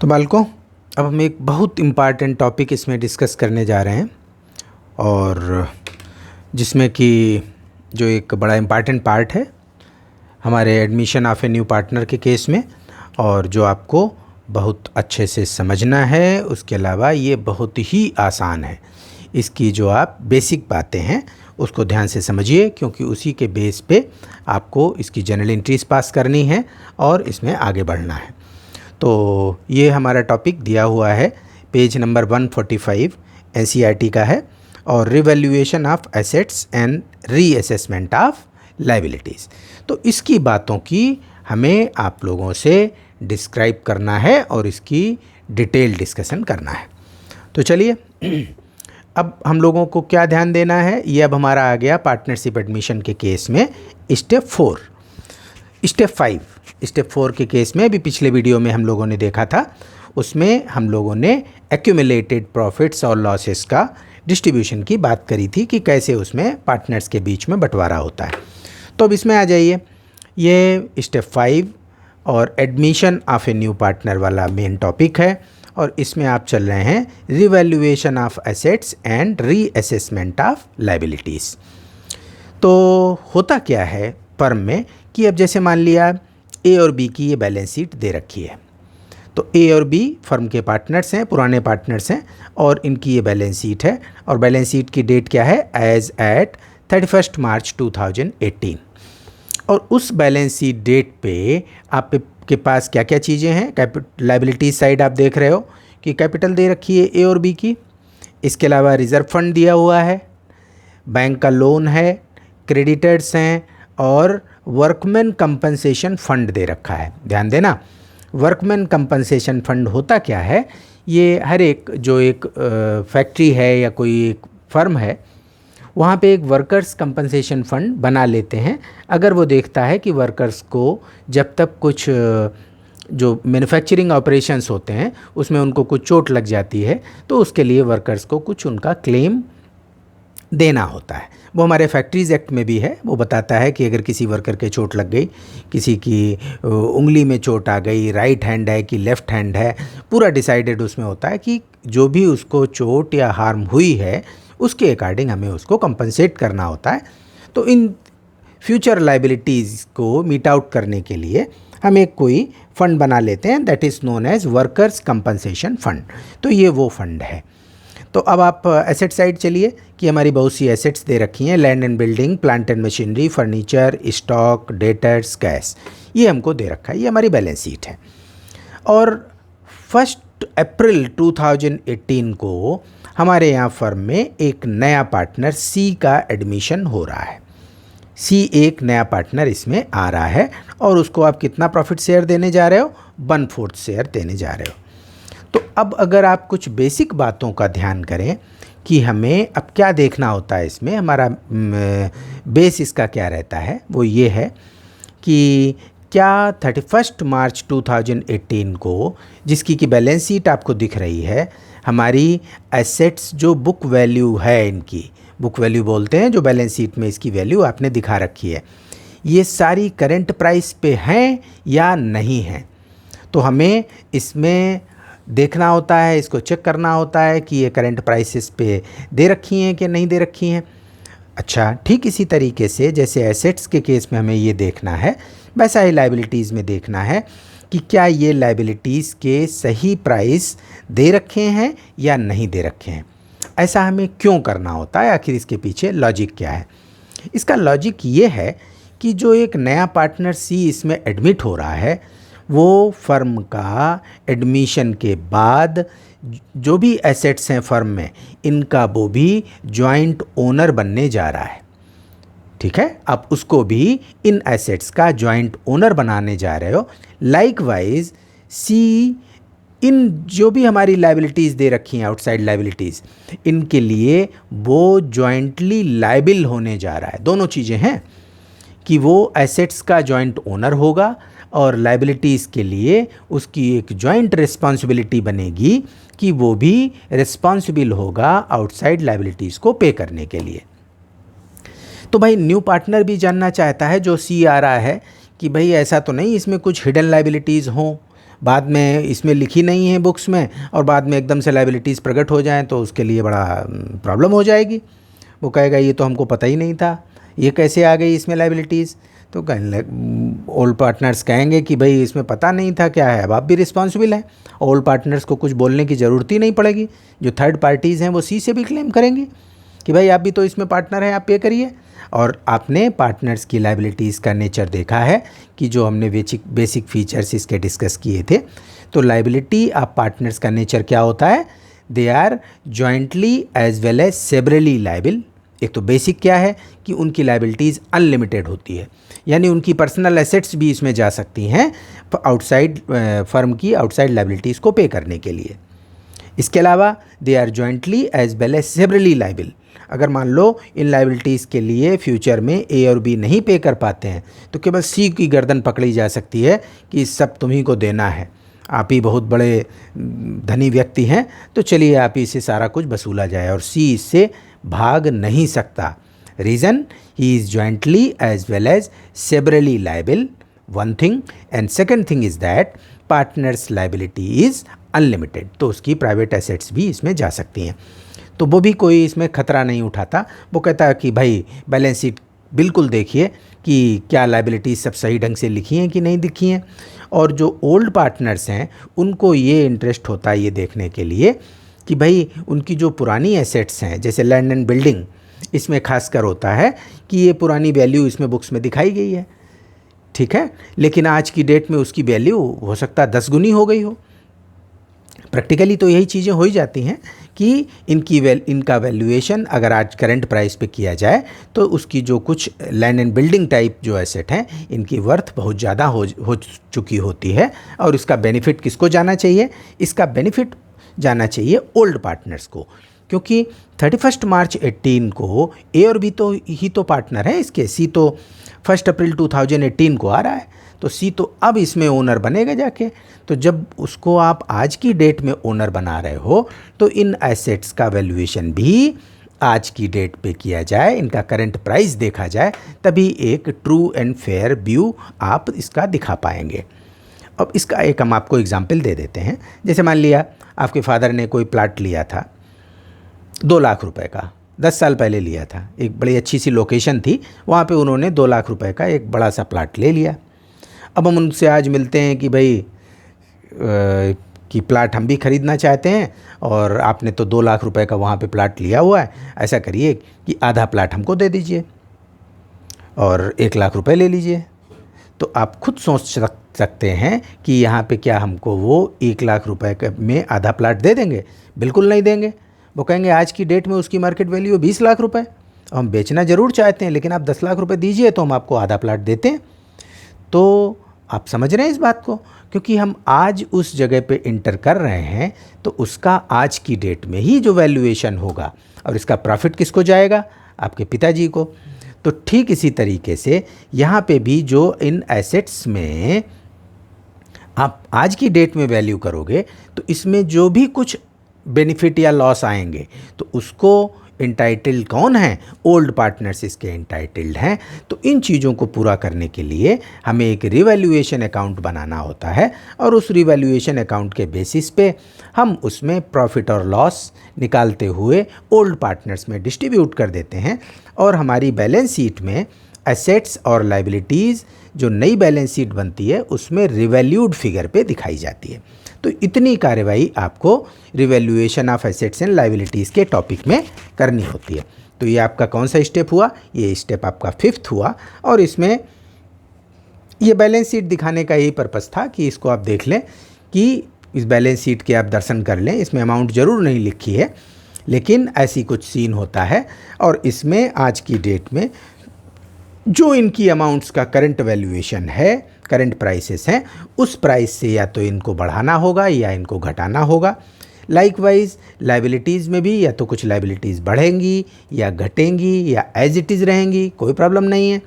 तो बालकों, अब हम एक बहुत इम्पॉर्टेंट टॉपिक इसमें डिस्कस करने जा रहे हैं और जिसमें कि जो एक बड़ा इम्पॉर्टेंट पार्ट है हमारे admission of a new partner के केस में, और जो आपको बहुत अच्छे से समझना है। उसके अलावा ये बहुत ही आसान है। इसकी जो आप बेसिक बातें हैं उसको ध्यान से समझिए, क्योंकि उसी के बेस पे आपको इसकी जनरल एंट्रीज पास करनी है और इसमें आगे बढ़ना है। तो ये हमारा टॉपिक दिया हुआ है, पेज नंबर 145 एनसीईआरटी का है, और revaluation of assets and reassessment of liabilities. तो इसकी बातों की हमें आप लोगों से डिस्क्राइब करना है और इसकी डिटेल डिस्कशन करना है। तो चलिए, अब हम लोगों को क्या ध्यान देना है, ये अब हमारा आ गया पार्टनरशिप एडमिशन के केस में स्टेप 4। स्टेप 4 के केस में अभी पिछले वीडियो में हम लोगों ने देखा था, उसमें हम लोगों ने एक्यूमुलेटेड प्रॉफिट्स और लॉसेस का डिस्ट्रीब्यूशन की बात करी थी कि कैसे उसमें पार्टनर्स के बीच में बंटवारा होता है। तो अब इसमें आ जाइए, ये स्टेप 5 और admission of a new partner वाला मेन टॉपिक है, और इसमें आप चल रहे हैं revaluation of assets and reassessment of liabilities. तो होता क्या है फर्म में कि अब जैसे मान लिया ए और बी की ये बैलेंस शीट दे रखी है, तो ए और बी फर्म के पार्टनर्स हैं, पुराने पार्टनर्स हैं, और इनकी ये बैलेंस शीट है। और बैलेंस शीट की डेट क्या है, एज एट 31 मार्च 2018। और उस बैलेंस शीट डेट पे आपके पास क्या क्या चीज़ें हैं। लायबिलिटीज साइड आप देख रहे हो कि कैपिटल दे रखी है ए और बी की, इसके अलावा रिजर्व फंड दिया हुआ है, बैंक का लोन है, क्रेडिटर्स हैं, और वर्कमैन कंपनसेशन फंड दे रखा है। ध्यान देना, वर्कमैन कंपनसेशन फंड होता क्या है, ये हर एक जो एक फैक्ट्री है या कोई एक फर्म है, वहाँ पे एक वर्कर्स कंपनसेशन फ़ंड बना लेते हैं। अगर वो देखता है कि वर्कर्स को जब तक कुछ जो मैन्युफैक्चरिंग ऑपरेशंस होते हैं उसमें उनको कुछ चोट लग जाती है, तो उसके लिए वर्कर्स को कुछ उनका क्लेम देना होता है। वो हमारे फैक्ट्रीज़ एक्ट में भी है, वो बताता है कि अगर किसी वर्कर के चोट लग गई, किसी की उंगली में चोट आ गई, राइट हैंड है कि लेफ़्ट हैंड है, पूरा डिसाइडेड उसमें होता है कि जो भी उसको चोट या हार्म हुई है उसके अकॉर्डिंग हमें उसको कंपनसेट करना होता है। तो इन फ्यूचर लायबिलिटीज़ को मीट आउट करने के लिए हम एक कोई फ़ंड बना लेते हैं, that is known as workers compensation fund. तो ये वो फंड है। तो अब आप एसेट साइड चलिए कि हमारी बहुत सी एसेट्स दे रखी हैं, land and building, plant and machinery, furniture, stock, debtors, cash, ये हमको दे रखा है। ये हमारी बैलेंस शीट है। और 1 अप्रैल 2018 को हमारे यहाँ फर्म में एक नया पार्टनर सी का एडमिशन हो रहा है। सी एक नया पार्टनर इसमें आ रहा है, और उसको आप कितना प्रॉफिट शेयर देने जा रहे हो, 1/4 शेयर देने जा रहे हो। तो अब अगर आप कुछ बेसिक बातों का ध्यान करें कि हमें अब क्या देखना होता है, इसमें हमारा बेस इसका क्या रहता है, वो ये है कि क्या 31 मार्च 2018 को, जिसकी की बैलेंस शीट आपको दिख रही है, हमारी एसेट्स जो बुक वैल्यू है, इनकी बुक वैल्यू बोलते हैं, जो बैलेंस शीट में इसकी वैल्यू आपने दिखा रखी है, ये सारी करंट प्राइस पे हैं या नहीं हैं। तो हमें इसमें देखना होता है, इसको चेक करना होता है कि ये करंट प्राइसेस पे दे रखी हैं कि नहीं दे रखी हैं। अच्छा, ठीक इसी तरीके से जैसे एसेट्स के केस में हमें ये देखना है, वैसा ही लायबिलिटीज़ में देखना है कि क्या ये लायबिलिटीज़ के सही प्राइस दे रखे हैं या नहीं दे रखे हैं। ऐसा हमें क्यों करना होता है, आखिर इसके पीछे लॉजिक क्या है। इसका लॉजिक ये है कि जो एक नया पार्टनर सी इसमें एडमिट हो रहा है, वो फर्म का एडमिशन के बाद जो भी एसेट्स हैं फर्म में, इनका वो भी जॉइंट ओनर बनने जा रहा है। ठीक है, आप उसको भी इन एसेट्स का जॉइंट ओनर बनाने जा रहे हो। लाइकवाइज सी इन जो भी हमारी लायबिलिटीज़ दे रखी हैं, आउटसाइड लायबिलिटीज़, इनके लिए वो जॉइंटली लायबिल होने जा रहा है। दोनों चीज़ें हैं कि वो एसेट्स का जॉइंट ओनर होगा, और लायबिलिटीज़ के लिए उसकी एक जॉइंट रिस्पॉन्सिबिलिटी बनेगी कि वो भी रिस्पॉन्सिबल होगा आउटसाइड लायबिलिटीज़ को पे करने के लिए। तो भाई न्यू पार्टनर भी जानना चाहता है, जो सी आ रहा है, कि भाई ऐसा तो नहीं इसमें कुछ हिडन लायबिलिटीज़ हों, बाद में इसमें लिखी नहीं है बुक्स में और बाद में एकदम से लायबिलिटीज़ प्रकट हो जाएं तो उसके लिए बड़ा प्रॉब्लम हो जाएगी। वो कहेगा ये तो हमको पता ही नहीं था, ये कैसे आ गई इसमें लायबिलिटीज़। तो ओल्ड पार्टनर्स कहेंगे कि भाई इसमें पता नहीं था, क्या है, अब आप भी रिस्पॉन्सिबल हैं। ओल्ड पार्टनर्स को कुछ बोलने की ज़रूरत ही नहीं पड़ेगी। जो थर्ड पार्टीज़ हैं वो सी से भी क्लेम करेंगी कि भाई आप भी तो इसमें पार्टनर हैं, आप पे करिए। और आपने पार्टनर्स की लायबिलिटीज़ का नेचर देखा है कि जो हमने बेसिक फीचर्स इसके डिस्कस किए थे। तो लायबिलिटी ऑफ पार्टनर्स का नेचर क्या होता है? They are jointly as well as severally liable. एक तो बेसिक क्या है कि उनकी लायबिलिटीज़ अनलिमिटेड होती है, यानी उनकी पर्सनल एसेट्स भी इसमें जा सकती हैं आउटसाइड फर्म की आउटसाइड लायबिलिटीज़ को पे करने के लिए। इसके अलावा they are jointly as well as severally liable. अगर मान लो इन लायबिलिटीज़ के लिए फ्यूचर में ए और बी नहीं पे कर पाते हैं तो केवल सी की गर्दन पकड़ी जा सकती है कि सब तुम्ही को देना है, आप ही बहुत बड़े धनी व्यक्ति हैं तो चलिए आप ही से सारा कुछ वसूला जाए, और सी इससे भाग नहीं सकता। Reason, he is jointly as well as severally liable, one thing. And second thing is that partners liability is unlimited. तो उसकी प्राइवेट एसेट्स भी इसमें जा सकती हैं, तो वो भी कोई इसमें ख़तरा नहीं उठाता। वो कहता है कि भाई बैलेंस शीट बिल्कुल देखिए कि क्या लायबिलिटीज़ सब सही ढंग से लिखी हैं कि नहीं लिखी हैं। और जो ओल्ड पार्टनर्स हैं उनको ये इंटरेस्ट होता है ये देखने के लिए कि भाई उनकी जो पुरानी एसेट्स हैं, जैसे लैंड एंड बिल्डिंग, इसमें खासकर होता है कि ये पुरानी वैल्यू इसमें बुक्स में दिखाई गई है, ठीक है, लेकिन आज की डेट में उसकी वैल्यू हो सकता है 10 गुनी हो गई हो। प्रैक्टिकली तो यही चीज़ें हो ही जाती हैं कि इनका वैल्यूएशन अगर आज करंट प्राइस पे किया जाए तो उसकी जो कुछ लैंड एंड बिल्डिंग टाइप जो एसेट हैं इनकी वर्थ बहुत ज़्यादा हो चुकी होती है। और इसका बेनिफिट किसको जाना चाहिए? इसका बेनिफिट जाना चाहिए ओल्ड पार्टनर्स को, क्योंकि 31 मार्च 18 को ए और बी तो ही तो पार्टनर है इसके। सी तो 1 अप्रैल 2018 को आ रहा है, तो सी तो अब इसमें ओनर बनेगा जाके। तो जब उसको आप आज की डेट में ओनर बना रहे हो तो इन एसेट्स का वैल्यूएशन भी आज की डेट पे किया जाए, इनका करंट प्राइस देखा जाए, तभी एक ट्रू एंड फेयर व्यू आप इसका दिखा पाएंगे। अब इसका एक हम आपको एग्जांपल दे देते हैं। जैसे मान लिया आपके फादर ने कोई प्लाट लिया था 2 लाख रुपए का, 10 साल पहले लिया था, एक बड़ी अच्छी सी लोकेशन थी, वहाँ पे उन्होंने 2 लाख रुपए का एक बड़ा सा प्लाट ले लिया। अब हम उनसे आज मिलते हैं कि भाई कि प्लाट हम भी ख़रीदना चाहते हैं और आपने तो 2 लाख रुपए का वहाँ पे प्लाट लिया हुआ है, ऐसा करिए कि आधा प्लाट हमको दे दीजिए और 1 लाख रुपए ले लीजिए। तो आप खुद सोच सकते हैं कि यहाँ पे क्या हमको वो 1 लाख रुपए में आधा प्लाट दे देंगे? बिल्कुल नहीं देंगे। वो कहेंगे आज की डेट में उसकी मार्केट वैल्यू 20 लाख रुपए, हम बेचना ज़रूर चाहते हैं लेकिन आप 10 लाख रुपए दीजिए तो हम आपको आधा प्लाट देते हैं। तो आप समझ रहे हैं इस बात को, क्योंकि हम आज उस जगह पे इंटर कर रहे हैं तो उसका आज की डेट में ही जो वैल्यूएशन होगा और इसका प्रॉफिट किसको जाएगा? आपके पिताजी को। तो ठीक इसी तरीके से यहाँ पे भी जो इन एसेट्स में आप आज की डेट में वैल्यू करोगे तो इसमें जो भी कुछ बेनिफिट या लॉस आएंगे तो उसको इंटाइटल्ड कौन है? ओल्ड पार्टनर्स इसके इंटाइटल्ड हैं। तो इन चीज़ों को पूरा करने के लिए हमें एक रिवैल्यूएशन अकाउंट बनाना होता है और उस रिवैल्यूएशन अकाउंट के बेसिस पे हम उसमें प्रॉफिट और लॉस निकालते हुए ओल्ड पार्टनर्स में डिस्ट्रीब्यूट कर देते हैं और हमारी बैलेंस शीट में एसेट्स और लायबिलिटीज़ जो नई बैलेंस शीट बनती है उसमें रिवैल्यूड फिगर पे दिखाई जाती है। तो इतनी कार्रवाई आपको revaluation of assets and liabilities के टॉपिक में करनी होती है। तो ये आपका कौन सा स्टेप हुआ? ये स्टेप आपका 5th हुआ और इसमें ये बैलेंस शीट दिखाने का यही पर्पस था कि इसको आप देख लें कि इस बैलेंस शीट के आप दर्शन कर लें। इसमें अमाउंट ज़रूर नहीं लिखी है लेकिन ऐसी कुछ सीन होता है और इसमें आज की डेट में जो इनकी अमाउंट्स का करंट वैल्यूएशन है, करंट प्राइसेस हैं, उस प्राइस से या तो इनको बढ़ाना होगा या इनको घटाना होगा। लाइकवाइज लायबिलिटीज़ में भी या तो कुछ लायबिलिटीज़ बढ़ेंगी या घटेंगी या एज इट इज़ रहेंगी, कोई प्रॉब्लम नहीं है।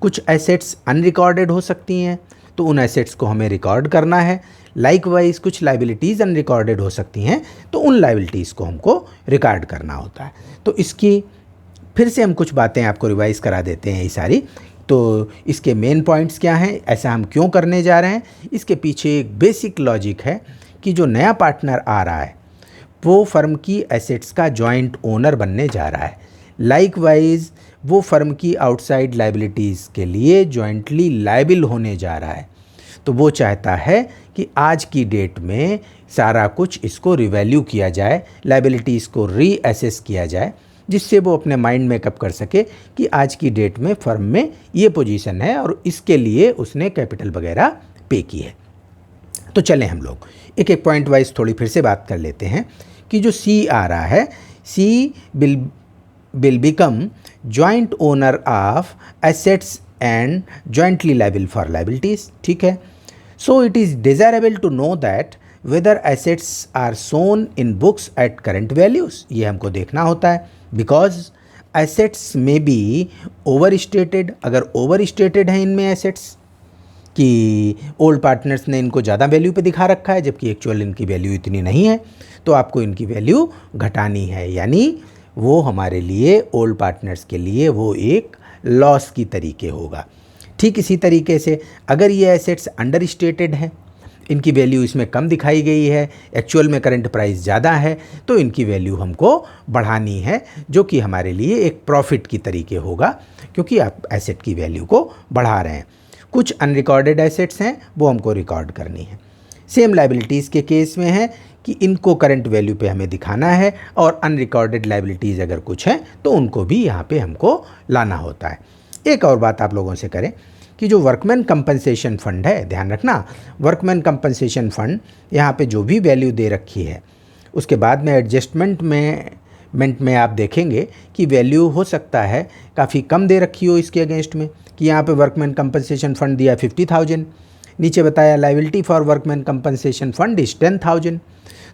कुछ एसेट्स अनरिकॉर्डेड हो सकती हैं तो उन एसेट्स को हमें रिकॉर्ड करना है। लाइकवाइज कुछ लायबिलिटीज़ अनरिकॉर्डेड हो सकती हैं तो उन लायबिलिटीज़ को हमको रिकॉर्ड करना होता है। तो इसकी फिर से हम कुछ बातें आपको रिवाइज़ करा देते हैं ये सारी। तो इसके मेन पॉइंट्स क्या हैं, ऐसा हम क्यों करने जा रहे हैं, इसके पीछे एक बेसिक लॉजिक है कि जो नया पार्टनर आ रहा है वो फर्म की एसेट्स का जॉइंट ओनर बनने जा रहा है। लाइकवाइज वो फर्म की आउटसाइड लायबिलिटीज़ के लिए जॉइंटली लायबिल होने जा रहा है। तो वो चाहता है कि आज की डेट में सारा कुछ इसको रिवैल्यू किया जाए, लायबिलिटीज़ को रीअसेस किया जाए, जिससे वो अपने माइंड मेकअप कर सके कि आज की डेट में फर्म में ये पोजीशन है और इसके लिए उसने कैपिटल वगैरह पे की है। तो चलें हम लोग एक एक पॉइंट वाइज थोड़ी फिर से बात कर लेते हैं कि जो सी आ रहा है, C will become joint owner of assets and jointly liable for liabilities. ठीक है, so it is desirable to know that whether assets are shown in books at current values. ये हमको देखना होता है, बिकॉज एसेट्स में बी ओवर स्टेटेड। अगर overstated हैं इनमें एसेट्स कि ओल्ड पार्टनर्स ने इनको ज़्यादा वैल्यू पे दिखा रखा है जबकि एक्चुअल इनकी वैल्यू इतनी नहीं है, तो आपको इनकी वैल्यू घटानी है, यानी वो हमारे लिए ओल्ड पार्टनर्स के लिए वो एक लॉस की तरीके होगा। ठीक इसी तरीके से अगर ये एसेट्स अंडर स्टेटेड हैं, इनकी वैल्यू इसमें कम दिखाई गई है, एक्चुअल में करंट प्राइस ज़्यादा है, तो इनकी वैल्यू हमको बढ़ानी है, जो कि हमारे लिए एक प्रॉफिट की तरीके होगा, क्योंकि आप एसेट की वैल्यू को बढ़ा रहे हैं। कुछ अनरिकॉर्डेड एसेट्स हैं वो हमको रिकॉर्ड करनी है। सेम लायबिलिटीज़ के केस में है कि इनको करंट वैल्यू पे हमें दिखाना है, और अनरिकॉर्डेड लायबिलिटीज़ अगर कुछ हैं तो उनको भी यहाँ पे हमको लाना होता है। एक और बात आप लोगों से करें कि जो वर्कमैन कंपनसेशन फ़ंड है, ध्यान रखना, वर्कमैन कंपनसेशन फ़ंड यहाँ पे जो भी वैल्यू दे रखी है उसके बाद में एडजस्टमेंट में आप देखेंगे कि वैल्यू हो सकता है काफ़ी कम दे रखी हो इसके अगेंस्ट में, कि यहाँ पे वर्कमैन कंपनसेशन फ़ंड दिया 50,000, नीचे बताया liability for workman compensation fund is 10,000।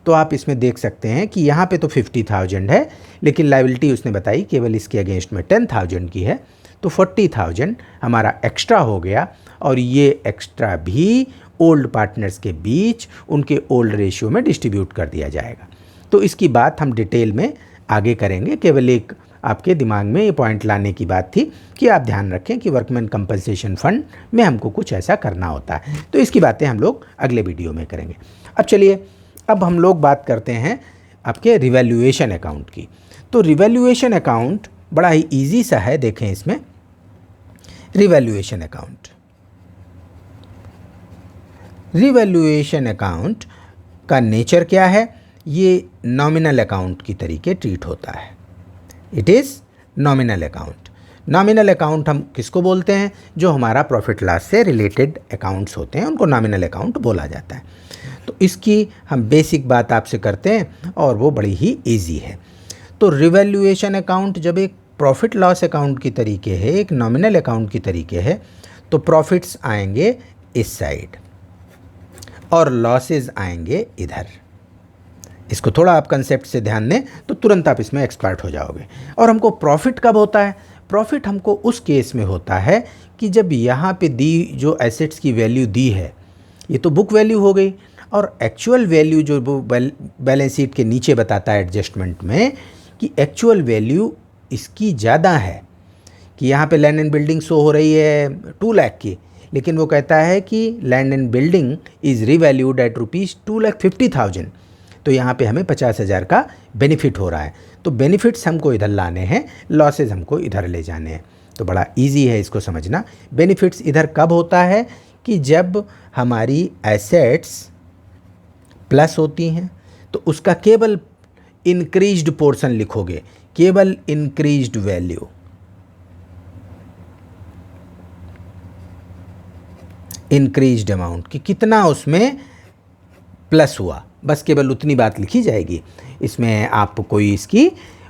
तो आप इसमें देख सकते हैं कि यहाँ पे तो 50,000 है, लेकिन लायबिलिटी उसने बताई केवल इसके अगेंस्ट में 10,000 की है, तो 40,000 हमारा एक्स्ट्रा हो गया, और ये एक्स्ट्रा भी ओल्ड पार्टनर्स के बीच उनके ओल्ड रेशियो में डिस्ट्रीब्यूट कर दिया जाएगा। तो इसकी बात हम डिटेल में आगे करेंगे, केवल एक आपके दिमाग में ये पॉइंट लाने की बात थी कि आप ध्यान रखें कि वर्कमैन कंपनसेशन फ़ंड में हमको कुछ ऐसा करना होता है। तो इसकी बातें हम लोग अगले वीडियो में करेंगे। अब चलिए, अब हम लोग बात करते हैं आपके रिवैल्यूएशन अकाउंट की। तो रिवैल्यूएशन अकाउंट बड़ा ही ईजी सा है, देखें इसमें रिवैल्यूएशन अकाउंट। रिवैल्यूएशन अकाउंट का नेचर क्या है, ये नॉमिनल अकाउंट की तरीके ट्रीट होता है। It is nominal account. Nominal account हम किसको बोलते हैं, जो हमारा प्रॉफिट लॉस से रिलेटेड अकाउंट्स होते हैं उनको नॉमिनल अकाउंट बोला जाता है। तो इसकी हम बेसिक बात आपसे करते हैं और वो बड़ी ही इजी है। तो रिवैल्यूएशन अकाउंट जब एक प्रॉफिट लॉस अकाउंट की तरीके है, एक नॉमिनल अकाउंट की तरीके है, तो प्रॉफिट्स आएंगे इस साइड और लॉसेस आएंगे इधर। इसको थोड़ा आप कंसेप्ट से ध्यान दें तो तुरंत आप इसमें एक्सपर्ट हो जाओगे। और हमको प्रॉफिट कब होता है, प्रॉफिट हमको उस केस में होता है कि जब यहाँ पे दी जो एसेट्स की वैल्यू दी है, ये तो बुक वैल्यू हो गई, और एक्चुअल वैल्यू जो बैलेंस शीट के नीचे बताता है एडजस्टमेंट में कि एक्चुअल वैल्यू इसकी ज़्यादा है, कि यहाँ पे लैंड एंड बिल्डिंग शो हो रही है 2 लाख की, लेकिन वो कहता है कि land and building is revalued at ₹2,50,000। तो यहाँ पे हमें 50,000 का बेनिफिट हो रहा है। तो बेनिफिट्स हमको इधर लाने हैं, लॉसेज हमको इधर ले जाने हैं। तो बड़ा इजी है इसको समझना। बेनिफिट्स इधर कब होता है कि जब हमारी एसेट्स प्लस होती हैं, तो उसका केवल इंक्रीज्ड पोर्शन लिखोगे, केवल इंक्रीज्ड वैल्यू। इंक्रीज्ड अमाउंट कि कितना उसमें प्लस हुआ, बस केवल उतनी बात लिखी जाएगी। इसमें आप कोई इसकी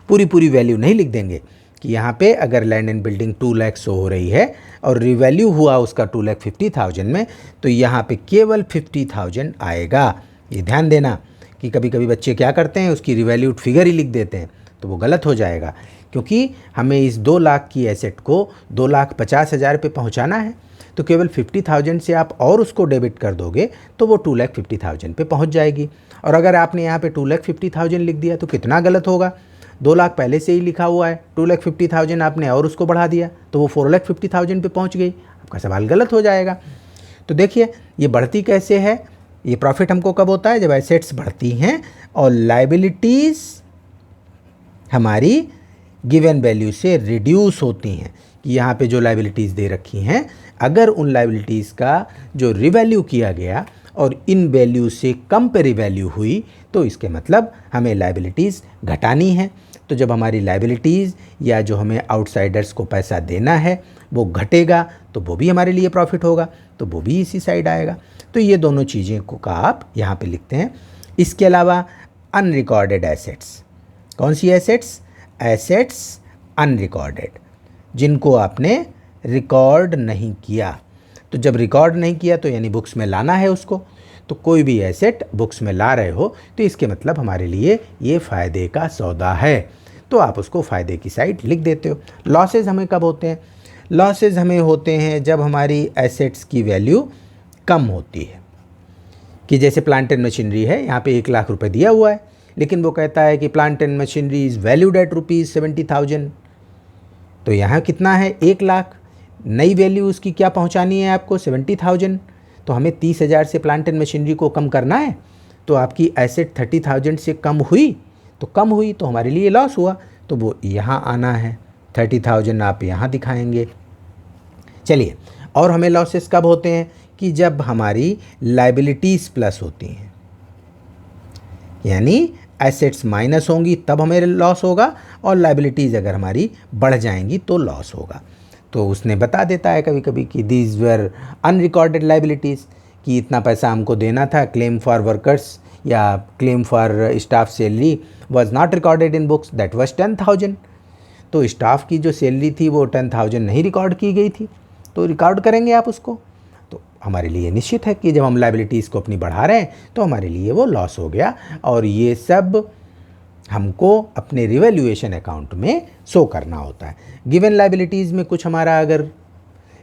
पूरी वैल्यू नहीं लिख देंगे कि यहाँ पे अगर land and building 2 lakh show हो रही है और रिवैल्यू हुआ उसका 2,50,000 में, तो यहाँ पे केवल 50,000 आएगा। ये ध्यान देना कि कभी कभी बच्चे क्या करते हैं, उसकी रिवैल्यूड फिगर ही लिख देते हैं, तो वो गलत हो जाएगा, क्योंकि हमें इस 2 लाख की एसेट को 2,50,000 पे पहुँचाना है। तो केवल 50,000 से आप और उसको डेबिट कर दोगे तो वो 2,50,000 पे पहुंच जाएगी। और अगर आपने यहाँ पे 2,50,000 लिख दिया तो कितना गलत होगा, 2 लाख पहले से ही लिखा हुआ है, 2,50,000 आपने और उसको बढ़ा दिया तो वो 4,50,000 पे पहुंच गई, आपका सवाल गलत हो जाएगा। तो देखिए ये बढ़ती कैसे है, ये प्रॉफिट हमको कब होता है, जब एसेट्स बढ़ती हैं और लाइबिलिटीज़ हमारी गिवन वैल्यू से रिड्यूस होती हैं। कि यहाँ पे जो लाइबिलिटीज़ दे रखी हैं, अगर उन लाइबिलिटीज़ का जो रिवैल्यू किया गया और इन वैल्यू से कम पे रिवैल्यू हुई तो इसके मतलब हमें लाइबिलिटीज़ घटानी है। तो जब हमारी लाइबिलिटीज़ या जो हमें आउटसाइडर्स को पैसा देना है वो घटेगा तो वो भी हमारे लिए प्रॉफिट होगा, तो वो भी इसी साइड आएगा। तो ये दोनों चीज़ें को का आप यहाँ पे लिखते हैं। इसके अलावा अनरिकॉर्डेड एसेट्स, कौन सी एसेट्स, एसेट्स अनरिकॉर्डेड, जिनको आपने रिकॉर्ड नहीं किया। तो जब रिकॉर्ड नहीं किया तो यानी बुक्स में लाना है उसको, तो कोई भी एसेट बुक्स में ला रहे हो तो इसके मतलब हमारे लिए ये फ़ायदे का सौदा है, तो आप उसको फ़ायदे की साइड लिख देते हो। लॉसेज हमें कब होते हैं, लॉसेज हमें होते हैं जब हमारी एसेट्स की वैल्यू कम होती है। कि जैसे प्लांट एंड मशीनरी है, यहाँ पे 1 लाख रुपए दिया हुआ है, लेकिन वो कहता है कि plant and machinery is valued at ₹70,000, तो यहाँ कितना है 1 लाख, नई वैल्यू उसकी क्या पहुँचानी है आपको 70,000, तो हमें 30,000 से प्लांट एंड मशीनरी को कम करना है। तो आपकी एसेट 30,000 से कम हुई तो हमारे लिए लॉस हुआ, तो वो यहाँ आना है, 30,000 आप यहाँ दिखाएंगे। चलिए, और हमें लॉसेस कब होते हैं, कि जब हमारी लाइबिलिटीज़ प्लस होती हैं, यानी एसेट्स माइनस होंगी तब हमें लॉस होगा और लाइबिलिटीज़ अगर हमारी बढ़ जाएंगी तो लॉस होगा। तो उसने बता देता है कभी कभी कि दीज वर अनरिकॉर्डेड लाइबिलिटीज़, कि इतना पैसा हमको देना था, क्लेम फॉर वर्कर्स या claim for staff salary was not recorded in books, that was 10,000। तो स्टाफ की जो सैलरी थी वो 10,000 नहीं रिकॉर्ड की गई थी, तो रिकॉर्ड करेंगे आप उसको। तो हमारे लिए निश्चित है कि जब हम लाइबिलिटीज़ को अपनी बढ़ा रहे हैं तो हमारे लिए वो लॉस हो गया, और ये सब हमको अपने रिवैल्यूएशन अकाउंट में शो करना होता है। गिवन लाइबिलिटीज़ में कुछ हमारा अगर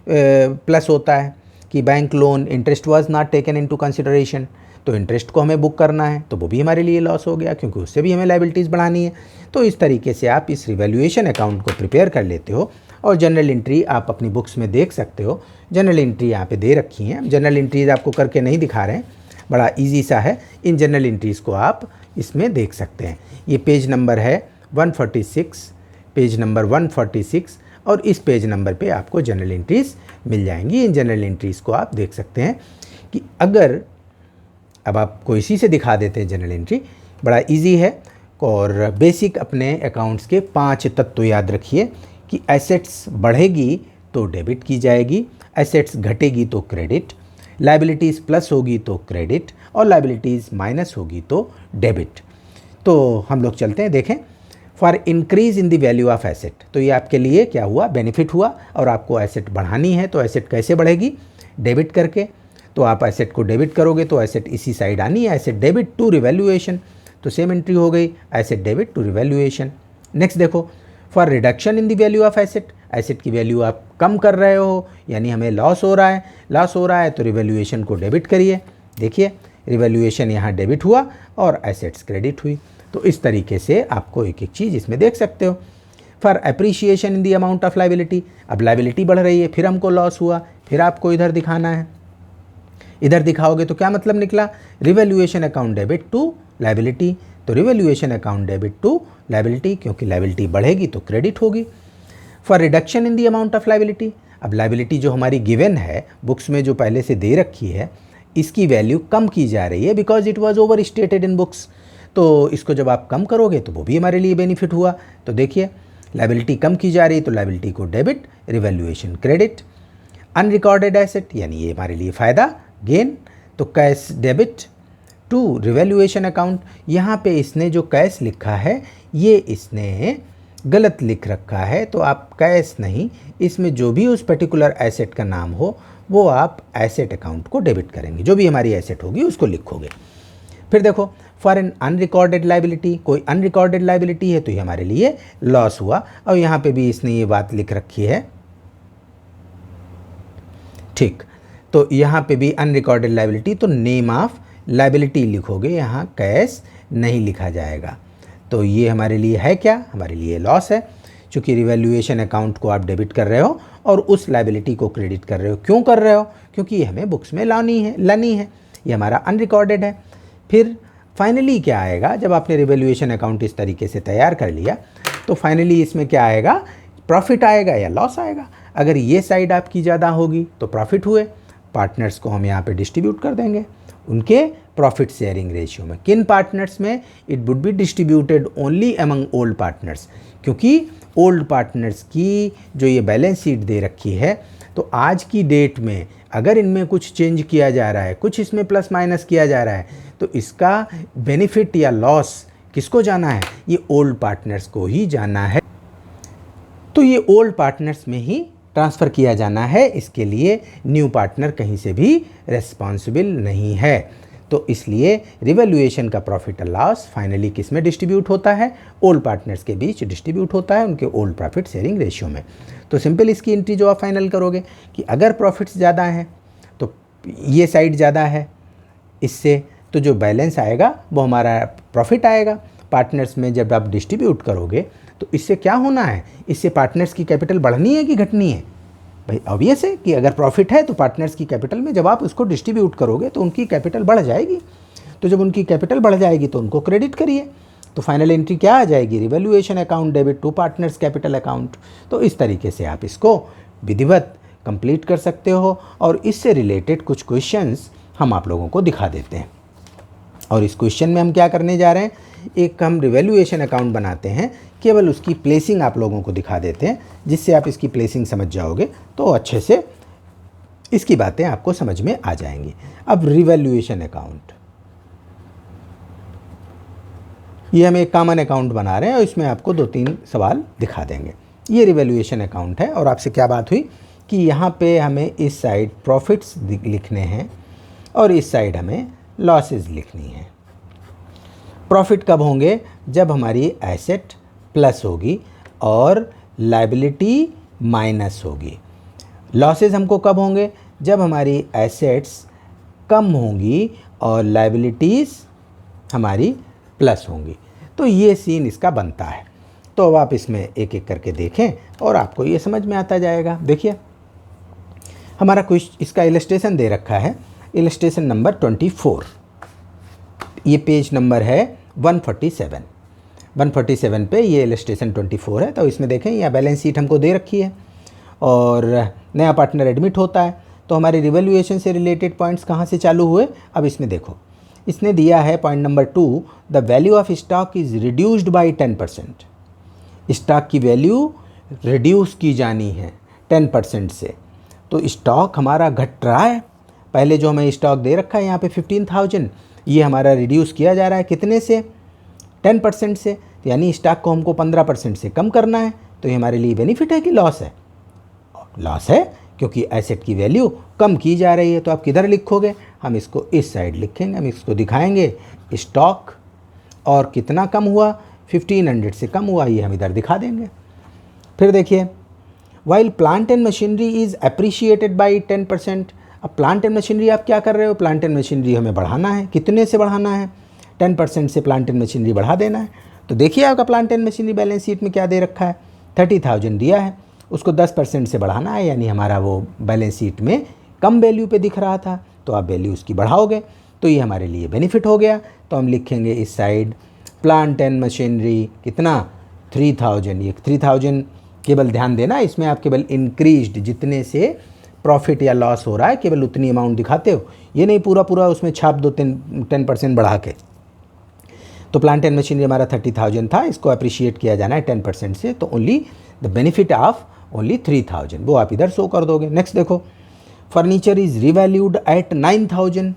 प्लस होता है कि bank loan interest was not taken into consideration, तो इंटरेस्ट को हमें बुक करना है, तो वो भी हमारे लिए लॉस हो गया क्योंकि उससे भी हमें लाइबिलिटीज़ बढ़ानी है। तो इस तरीके से आप इस रिवैल्यूएशन अकाउंट को प्रिपेयर कर लेते हो, और जनरल एंट्री आप अपनी बुक्स में देख सकते हो। जनरल एंट्री यहाँ पे दे रखी हैं, जनरल एंट्रीज आपको करके नहीं दिखा रहे हैं, बड़ा इजी सा है। इन जनरल एंट्रीज़ को आप इसमें देख सकते हैं। ये पेज नंबर है 146, पेज नंबर 146, और इस पेज नंबर पे आपको जनरल एंट्रीज़ मिल जाएंगी। इन जनरल एंट्रीज़ को आप देख सकते हैं कि अगर, अब आपको इसी से दिखा देते हैं जनरल एंट्री, बड़ा इजी है। और बेसिक अपने अकाउंट्स के 5 तत्व याद रखिए कि एसेट्स बढ़ेगी तो डेबिट की जाएगी, एसेट्स घटेगी तो क्रेडिट, लाइबिलिटीज़ प्लस होगी तो क्रेडिट, और लाइबिलिटीज़ माइनस होगी तो डेबिट। तो हम लोग चलते हैं, देखें। For increase in the value of asset, तो ये आपके लिए क्या हुआ, बेनिफिट हुआ, और आपको एसेट बढ़ानी है। तो एसेट कैसे बढ़ेगी, डेबिट करके। तो आप एसेट को डेबिट करोगे तो एसेट इसी साइड आनी है, एसेट डेबिट टू रिवैल्यूएशन, तो सेम एंट्री हो गई, asset debit to revaluation. Next देखो, for reduction in the value of asset, asset की वैल्यू आप कम कर रहे हो यानी हमें लॉस हो रहा है तो रिवैल्यूएशन को डेबिट करिए। देखिए रिवैल्यूएशन यहाँ डेबिट हुआ और एसेट्स क्रेडिट हुई। तो इस तरीके से आपको एक एक चीज़ इसमें देख सकते हो। For appreciation in the amount of liability, अब लाइबिलिटी बढ़ रही है, फिर हमको लॉस हुआ, फिर आपको इधर दिखाना है। इधर दिखाओगे तो क्या मतलब निकला, revaluation account debit to liability, तो revaluation account debit to liability, क्योंकि लाइबिलिटी बढ़ेगी तो क्रेडिट होगी। For reduction in the amount of liability, अब लाइबिलिटी जो हमारी गिवन है बुक्स में जो पहले से दे रखी है, इसकी वैल्यू कम की जा रही है because it was over stated in books. तो इसको जब आप कम करोगे तो वो भी हमारे लिए बेनिफिट हुआ। तो देखिए लाइबिलिटी कम की जा रही है तो लाइबिलिटी को debit, revaluation credit. Unrecorded asset यानी ये हमारे लिए फ़ायदा, गेन, तो cash debit to revaluation account. यहाँ पे इसने जो कैश लिखा है ये इसने गलत लिख रखा है, तो आप कैश नहीं, इसमें जो भी उस पर्टिकुलर एसेट का नाम हो वो आप एसेट अकाउंट को डेबिट करेंगे, जो भी हमारी एसेट होगी उसको लिखोगे। फिर देखो फॉर एन अनरिकॉर्डेड लाइबिलिटी, कोई अनरिकॉर्डेड लाइबिलिटी है तो ये हमारे लिए लॉस हुआ, और यहाँ पे भी इसने ये बात लिख रखी है, ठीक। तो यहाँ पे भी अनरिकॉर्डेड लाइबिलिटी, तो नेम ऑफ लाइबिलिटी लिखोगे, यहाँ कैश नहीं लिखा जाएगा। तो ये हमारे लिए है क्या, हमारे लिए लॉस है, क्योंकि रिवैल्यूएशन अकाउंट को आप डेबिट कर रहे हो और उस लायबिलिटी को क्रेडिट कर रहे हो। क्यों कर रहे हो, क्योंकि ये हमें बुक्स में लानी है, ये हमारा अनरिकॉर्डेड है। फिर फाइनली क्या आएगा, जब आपने रिवैल्यूएशन अकाउंट इस तरीके से तैयार कर लिया तो फाइनली इसमें क्या आएगा, प्रॉफिट आएगा या लॉस आएगा। अगर ये साइड आपकी ज़्यादा होगी तो प्रॉफिट हुए, पार्टनर्स को हम यहाँ पे डिस्ट्रीब्यूट कर देंगे उनके प्रॉफिट शेयरिंग रेशियो में। किन पार्टनर्स में, it would be distributed only among old partners, क्योंकि ओल्ड पार्टनर्स की जो ये बैलेंस शीट दे रखी है, तो आज की डेट में अगर इनमें कुछ चेंज किया जा रहा है, कुछ इसमें प्लस माइनस किया जा रहा है, तो इसका बेनिफिट या लॉस किसको जाना है, ये ओल्ड पार्टनर्स को ही जाना है। तो ये ओल्ड पार्टनर्स में ही ट्रांसफ़र किया जाना है, इसके लिए न्यू पार्टनर कहीं से भी रिस्पॉन्सिबल नहीं है। तो इसलिए रिवैल्यूएशन का प्रॉफिट और लॉस फाइनली किस में डिस्ट्रीब्यूट होता है, ओल्ड पार्टनर्स के बीच डिस्ट्रीब्यूट होता है उनके ओल्ड प्रॉफिट शेयरिंग रेशियो में। तो सिंपल इसकी एंट्री जो आप फाइनल करोगे कि अगर प्रॉफिट्स ज़्यादा हैं तो ये साइड ज़्यादा है इससे, तो जो बैलेंस आएगा वो हमारा प्रॉफिट आएगा। पार्टनर्स में जब आप डिस्ट्रीब्यूट करोगे तो इससे क्या होना है, इससे पार्टनर्स की कैपिटल बढ़नी है कि घटनी है। भाई ऑब्वियस है कि अगर प्रॉफिट है तो पार्टनर्स की कैपिटल में जब आप उसको डिस्ट्रीब्यूट करोगे तो उनकी कैपिटल बढ़ जाएगी। तो जब उनकी कैपिटल बढ़ जाएगी तो उनको क्रेडिट करिए, तो फाइनल एंट्री क्या आ जाएगी, revaluation account debit to partners capital account. तो इस तरीके से आप इसको विधिवत कंप्लीट कर सकते हो और इससे रिलेटेड कुछ क्वेश्चंस हम आप लोगों को दिखा देते हैं। और इस क्वेश्चन में हम क्या करने जा रहे हैं, एक हम रिवैल्यूएशन अकाउंट बनाते हैं, केवल उसकी प्लेसिंग आप लोगों को दिखा देते हैं, जिससे आप इसकी प्लेसिंग समझ जाओगे तो अच्छे से इसकी बातें आपको समझ में आ जाएंगी। अब रिवैल्यूएशन अकाउंट, ये हम एक कॉमन अकाउंट बना रहे हैं और इसमें आपको 2-3 सवाल दिखा देंगे। ये रिवैल्यूएशन अकाउंट है और आपसे क्या बात हुई कि यहाँ पे हमें इस साइड प्रॉफिट्स लिखने हैं और इस साइड हमें लॉसेस लिखनी है। प्रॉफिट कब होंगे, जब हमारी एसेट प्लस होगी और लायबिलिटी माइनस होगी। लॉसेस हमको कब होंगे, जब हमारी एसेट्स कम होंगी और लायबिलिटीज़ हमारी प्लस होंगी। तो ये सीन इसका बनता है। तो अब आप इसमें एक एक करके देखें और आपको ये समझ में आता जाएगा। देखिए हमारा कुछ इसका इलस्ट्रेशन दे रखा है, इलस्ट्रेशन नंबर 24, ये पेज नंबर है 147 पे ये इलस्ट्रेशन 24 है। तो इसमें देखें यहाँ बैलेंस शीट हमको दे रखी है और नया पार्टनर एडमिट होता है। तो हमारे रिवैल्यूएशन से रिलेटेड पॉइंट्स कहाँ से चालू हुए, अब इसमें देखो, इसने दिया है point number 2, the value of stock is reduced by 10%। Stock की वैल्यू रिड्यूस की जानी है 10% से। तो स्टॉक हमारा घट रहा है, पहले जो हमें स्टॉक दे रखा है यहाँ पे 15,000, ये हमारा रिड्यूस किया जा रहा है कितने से, 10% से। यानी स्टॉक को हमको 15% से कम करना है। तो ये हमारे लिए बेनिफिट है कि लॉस है, लॉस है क्योंकि एसेट की वैल्यू कम की जा रही है। तो आप किधर लिखोगे, हम इसको इस साइड लिखेंगे, हम इसको दिखाएंगे स्टॉक और कितना कम हुआ, 1500 से कम हुआ, ये हम इधर दिखा देंगे। फिर देखिए while plant and machinery is appreciated by 10%। अब प्लांट एंड मशीनरी आप क्या कर रहे हो, प्लांट एंड मशीनरी हमें बढ़ाना है, कितने से बढ़ाना है, 10% से प्लांट एंड मशीनरी बढ़ा देना है। तो देखिए आपका plant and machinery balance sheet में क्या दे रखा है, 30,000 दिया है, उसको 10% से बढ़ाना है, यानी हमारा वो बैलेंस शीट में कम वैल्यू पे दिख रहा था, तो आप वैल्यू उसकी बढ़ाओगे, तो ये हमारे लिए बेनिफिट हो गया। तो हम लिखेंगे इस साइड प्लांट एंड मशीनरी कितना, 3000। ये 3000 केवल ध्यान देना, इसमें आप केवल इंक्रीज्ड जितने से प्रॉफिट या लॉस हो रहा है केवल उतनी अमाउंट दिखाते हो, ये नहीं पूरा पूरा उसमें छाप दो 10% बढ़ा के। तो प्लांट एंड मशीनरी हमारा 30,000 था, इसको अप्रिशिएट किया जाना है 10% से, तो only the benefit of only 3,000 वो आप इधर शो कर दोगे। नेक्स्ट देखो, फर्नीचर इज़ रिवैल्यूड एट 9,000।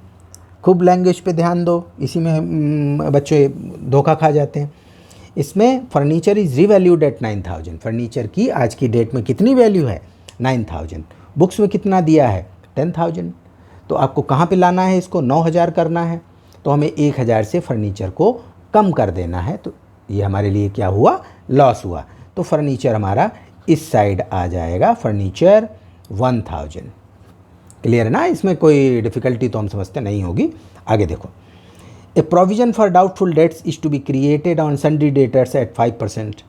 खूब लैंग्वेज पे ध्यान दो, इसी में बच्चे धोखा खा जाते हैं। इसमें furniture is revalued at 9,000, furniture की आज की डेट में कितनी वैल्यू है, 9,000। बुक्स में कितना दिया है, 10,000। तो आपको कहाँ पे लाना है इसको, 9,000 करना है, तो हमें 1,000 से फर्नीचर को कम कर देना है। तो ये हमारे लिए क्या हुआ, लॉस हुआ। तो फर्नीचर हमारा इस साइड आ जाएगा, फर्नीचर 1,000। क्लियर है ना, इसमें कोई डिफ़िकल्टी तो हम समझते नहीं होगी। आगे देखो, a provision for doubtful debts is to be created on sundry debtors at 5%।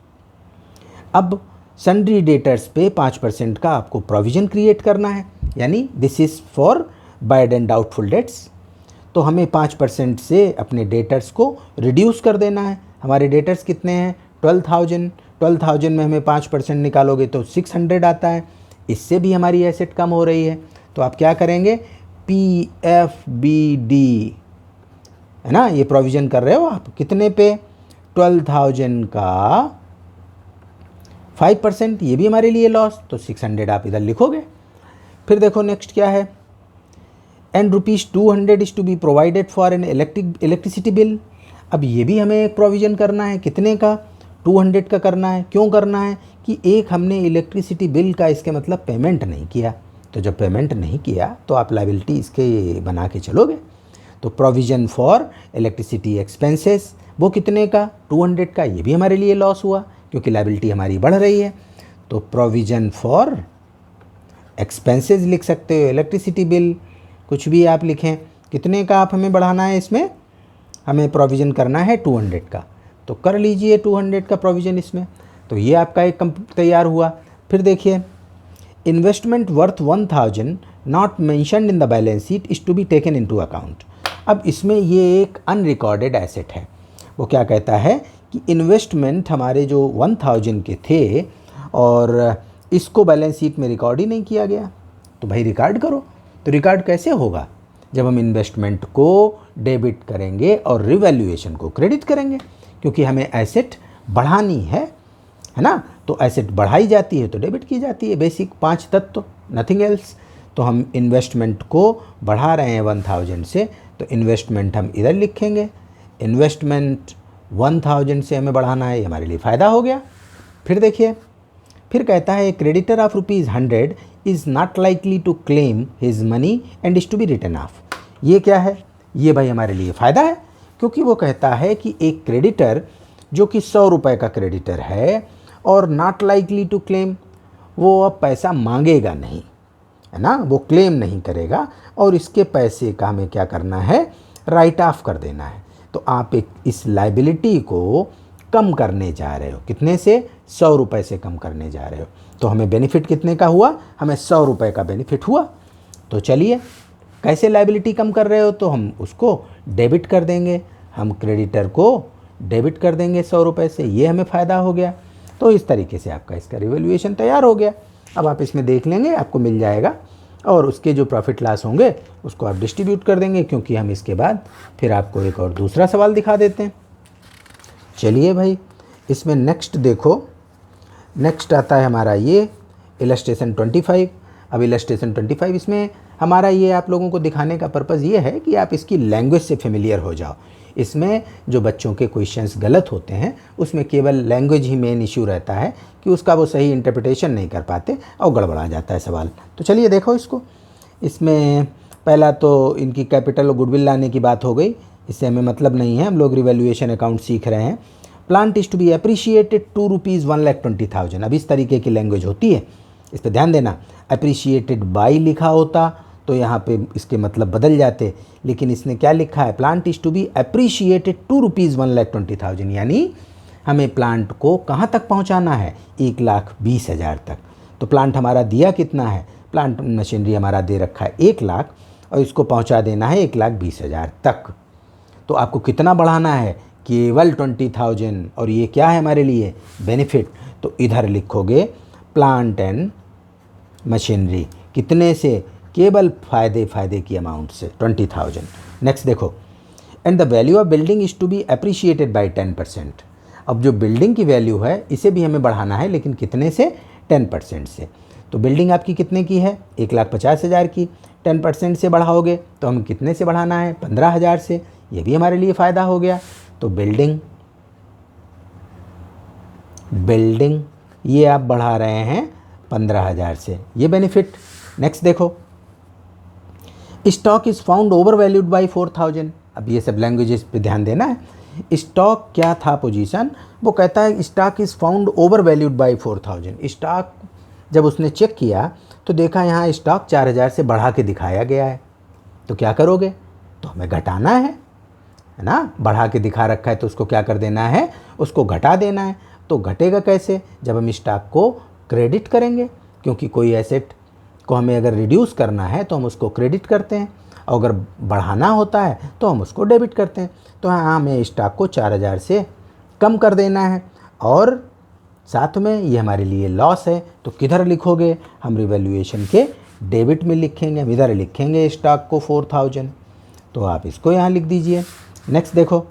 अब सन्ड्री डेटर्स पे 5% का आपको प्रोविजन क्रिएट करना है, यानी this is for bad and doubtful dates. तो हमें 5% से अपने डेटर्स को रिड्यूस कर देना है। हमारे डेटर्स कितने हैं? 12,000 में हमें 5% निकालोगे तो 600 आता है। इससे भी हमारी एसेट कम हो रही है। तो आप क्या करेंगे? PFBD, है ना, ये प्रोविज़न कर रहे हो आप कितने पे? 12,000 का 5%, ये भी हमारे लिए लॉस, तो 600 आप इधर लिखोगे। फिर देखो नेक्स्ट क्या है, and ₹200 is to be provided for an electricity bill. अब ये भी हमें एक प्रोविज़न करना है, कितने का? 200 का करना है। क्यों करना है? कि एक हमने इलेक्ट्रिसिटी बिल का, इसके मतलब पेमेंट नहीं किया। तो जब पेमेंट नहीं किया तो आप लायबिलिटी इसके बना के चलोगे। तो प्रोविज़न फॉर इलेक्ट्रिसिटी एक्सपेंसेस, वो कितने का? 200 का, ये भी हमारे लिए लॉस हुआ क्योंकि लायबिलिटी हमारी बढ़ रही है। तो प्रोविज़न फॉर एक्सपेंसेस लिख सकते हो, इलेक्ट्रिसिटी बिल, कुछ भी आप लिखें। कितने का आप हमें बढ़ाना है? इसमें हमें प्रोविज़न करना है 200 का, तो कर लीजिए 200 का प्रोविज़न इसमें। तो ये आपका एक तैयार हुआ। फिर देखिए, investment worth 1000 not mentioned in the balance sheet is to be taken into account. अब इसमें ये एक अनरिकॉर्डेड एसेट है। वो क्या कहता है कि इन्वेस्टमेंट हमारे जो 1000 के थे और इसको बैलेंस शीट में रिकॉर्ड ही नहीं किया गया। तो भाई रिकॉर्ड करो। तो रिकॉर्ड कैसे होगा? जब हम इन्वेस्टमेंट को डेबिट करेंगे और रिवैल्यूएशन को क्रेडिट करेंगे, क्योंकि हमें एसेट बढ़ानी है ना। तो एसेट बढ़ाई जाती है तो डेबिट की जाती है। बेसिक 5 तत्व, नथिंग एल्स। तो हम इन्वेस्टमेंट को बढ़ा रहे हैं 1000 से, तो इन्वेस्टमेंट हम इधर लिखेंगे। इन्वेस्टमेंट 1000 से हमें बढ़ाना है, ये हमारे लिए फ़ायदा हो गया। फिर देखिए, फिर कहता है creditor of ₹100 is not likely to claim his money and is to be written off. ये क्या है? ये भाई हमारे लिए फ़ायदा है, क्योंकि वो कहता है कि एक क्रेडिटर जो कि 100 रुपये का क्रेडिटर है और नॉट लाइकली टू क्लेम, वो अब पैसा मांगेगा नहीं, है ना, वो क्लेम नहीं करेगा और इसके पैसे का हमें क्या करना है? राइट ऑफ कर देना है। तो आप इस लायबिलिटी को कम करने जा रहे हो। कितने से? 100 रुपये से कम करने जा रहे हो। तो हमें बेनिफिट कितने का हुआ? हमें 100 रुपये का बेनिफिट हुआ। तो चलिए, कैसे लायबिलिटी कम कर रहे हो? तो हम उसको डेबिट कर देंगे, हम क्रेडिटर को डेबिट कर देंगे 100 रुपये से, ये हमें फ़ायदा हो गया। तो इस तरीके से आपका इसका रिवैल्यूएशन तैयार हो गया। अब आप इसमें देख लेंगे, आपको मिल जाएगा और उसके जो प्रॉफिट लॉस होंगे उसको आप डिस्ट्रीब्यूट कर देंगे, क्योंकि हम इसके बाद फिर आपको एक और दूसरा सवाल दिखा देते हैं। चलिए भाई, इसमें नेक्स्ट देखो, नेक्स्ट आता है हमारा ये इलस्ट्रेशन 25। अब इलस्ट्रेशन 25 इसमें हमारा ये आप लोगों को दिखाने का पर्पज़ ये है कि आप इसकी लैंग्वेज से फेमिलियर हो जाओ। इसमें जो बच्चों के क्वेश्चंस गलत होते हैं उसमें केवल लैंग्वेज ही मेन इशू रहता है कि उसका वो सही इंटरप्रिटेशन नहीं कर पाते और गड़बड़ा जाता है सवाल। तो चलिए देखो इसको। इसमें पहला तो इनकी कैपिटल और गुडविल लाने की बात हो गई, इससे हमें मतलब नहीं है, हम लोग रिवैल्यूएशन अकाउंट सीख रहे हैं। Plant is to be appreciated ₹1,20,000। अब इस तरीके की लैंग्वेज होती है, इस पर ध्यान देना। अप्रिशिएटेड बाई लिखा होता तो यहाँ पे इसके मतलब बदल जाते, लेकिन इसने क्या लिखा है? Plant is to be appreciated ₹1,20,000, यानी हमें प्लांट को कहाँ तक पहुँचाना है? 1,20,000 तक। तो प्लांट हमारा दिया कितना है? प्लांट मशीनरी हमारा दे रखा है 1 लाख और इसको पहुँचा देना है 1,20,000 तक। तो आपको कितना बढ़ाना है? केवल 20,000। और ये क्या है हमारे लिए? बेनिफिट। तो इधर लिखोगे प्लांट एंड मशीनरी कितने से? केवल फ़ायदे की अमाउंट से 20,000। नेक्स्ट देखो, and the value of building is to be appreciated by 10%। अब जो बिल्डिंग की वैल्यू है इसे भी हमें बढ़ाना है, लेकिन कितने से? 10% से। तो बिल्डिंग आपकी कितने की है? 1,50,000 की। 10% से बढ़ाओगे तो हम कितने से बढ़ाना है? 15,000 से। ये भी हमारे लिए फ़ायदा हो गया। तो बिल्डिंग ये आप बढ़ा रहे हैं 15,000 से, ये बेनिफिट। नेक्स्ट देखो, stock is found over valued by 4,000। अब ये सब लैंग्वेजेस पे ध्यान देना है। स्टॉक क्या था पोजीशन? वो कहता है stock is found over valued by 4,000। Stock जब उसने चेक किया तो देखा यहाँ स्टॉक 4,000 से बढ़ा के दिखाया गया है। तो क्या करोगे? तो हमें घटाना है है ना, बढ़ा के दिखा रखा है तो उसको क्या कर देना है, उसको घटा देना है। तो घटेगा कैसे, जब हम स्टॉक को क्रेडिट करेंगे, क्योंकि कोई एसेट को हमें अगर रिड्यूस करना है तो हम उसको क्रेडिट करते हैं, और अगर बढ़ाना होता है तो हम उसको डेबिट करते हैं। तो हाँ, हमें स्टॉक को 4000 से कम कर देना है, और साथ में ये हमारे लिए लॉस है। तो किधर लिखोगे, हम रिवैल्यूएशन के डेबिट में लिखेंगे, हम इधर लिखेंगे स्टॉक को 4000। तो आप इसको यहाँ लिख दीजिए। नेक्स्ट देखो,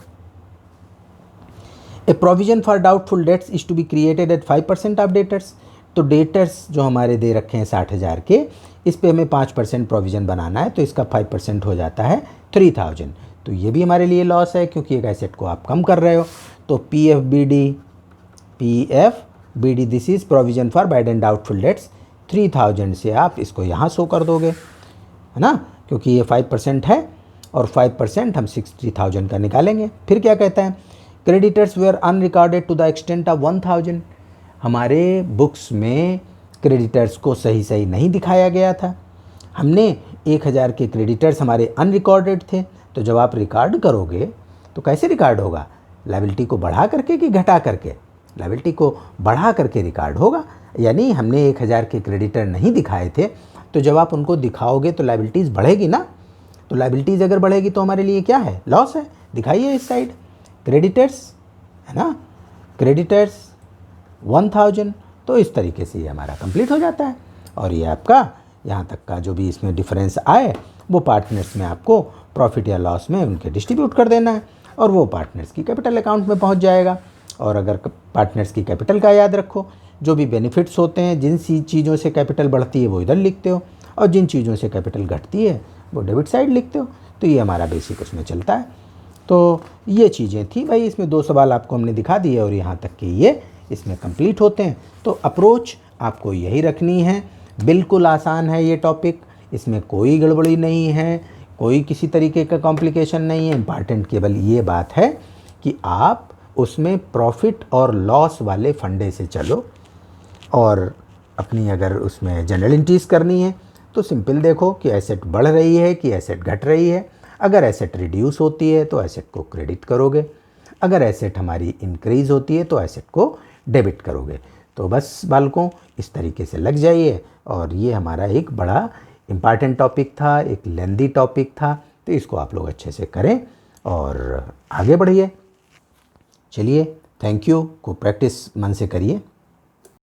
a provision for doubtful debts is to be created at 5% of debtors. तो डेटर्स जो हमारे दे रखे हैं 60,000 के, इस पे हमें 5% प्रोविज़न बनाना है, तो इसका 5% हो जाता है 3000। तो ये भी हमारे लिए लॉस है, क्योंकि एक एसेट को आप कम कर रहे हो। तो P F B D this is provision for bad and doubtful debts, 3000 से आप इसको यहाँ शो कर दोगे, है ना, क्योंकि ये 5% है, और 5% हम 60,000 का निकालेंगे। फिर क्या कहता है, creditors were unrecorded to the extent of 1000। हमारे बुक्स में क्रेडिटर्स को सही नहीं दिखाया गया था। हमने 1000 के क्रेडिटर्स हमारे अनरिकॉर्डेड थे। तो जब आप रिकॉर्ड करोगे तो कैसे रिकॉर्ड होगा, लायबिलिटी को बढ़ा करके कि घटा करके, लायबिलिटी को बढ़ा करके रिकॉर्ड होगा। यानी हमने 1000 के क्रेडिटर नहीं दिखाए थे, तो जब आप उनको दिखाओगे तो लायबिलिटीज़ बढ़ेगी ना। तो लायबिलिटीज़ अगर बढ़ेगी तो हमारे लिए क्या है, लॉस है। दिखाइए इस साइड, क्रेडिटर्स है ना, क्रेडिटर्स 1000। तो इस तरीके से ये हमारा कंप्लीट हो जाता है, और ये आपका यहाँ तक का जो भी इसमें डिफरेंस आए वो पार्टनर्स में आपको प्रॉफिट या लॉस में उनके डिस्ट्रीब्यूट कर देना है, और वो पार्टनर्स की कैपिटल अकाउंट में पहुँच जाएगा। और अगर पार्टनर्स की कैपिटल का याद रखो, जो भी बेनिफिट्स होते हैं, जिन चीज़ों से कैपिटल बढ़ती है वो इधर लिखते हो, और जिन चीज़ों से कैपिटल घटती है वो डेबिट साइड लिखते हो। तो ये हमारा बेसिक उसमें चलता है। तो ये चीज़ें थी भाई, इसमें 2 सवाल आपको हमने दिखा दिए, और यहाँ तक कि ये इसमें कंप्लीट होते हैं। तो अप्रोच आपको यही रखनी है, बिल्कुल आसान है ये टॉपिक, इसमें कोई गड़बड़ी नहीं है, कोई किसी तरीके का कॉम्प्लिकेशन नहीं है। इम्पॉर्टेंट केवल ये बात है कि आप उसमें प्रॉफिट और लॉस वाले फंडे से चलो, और अपनी अगर उसमें जनरल एंट्रीज करनी है तो सिंपल देखो कि एसेट बढ़ रही है कि एसेट घट रही है। अगर एसेट रिड्यूस होती है तो एसेट को क्रेडिट करोगे, अगर एसेट हमारी इंक्रीज़ होती है तो एसेट को डेबिट करोगे। तो बस बालकों, इस तरीके से लग जाइए। और ये हमारा एक बड़ा इम्पॉर्टेंट टॉपिक था, एक लेंदी टॉपिक था, तो इसको आप लोग अच्छे से करें और आगे बढ़िए। चलिए, थैंक यू। को प्रैक्टिस मन से करिए।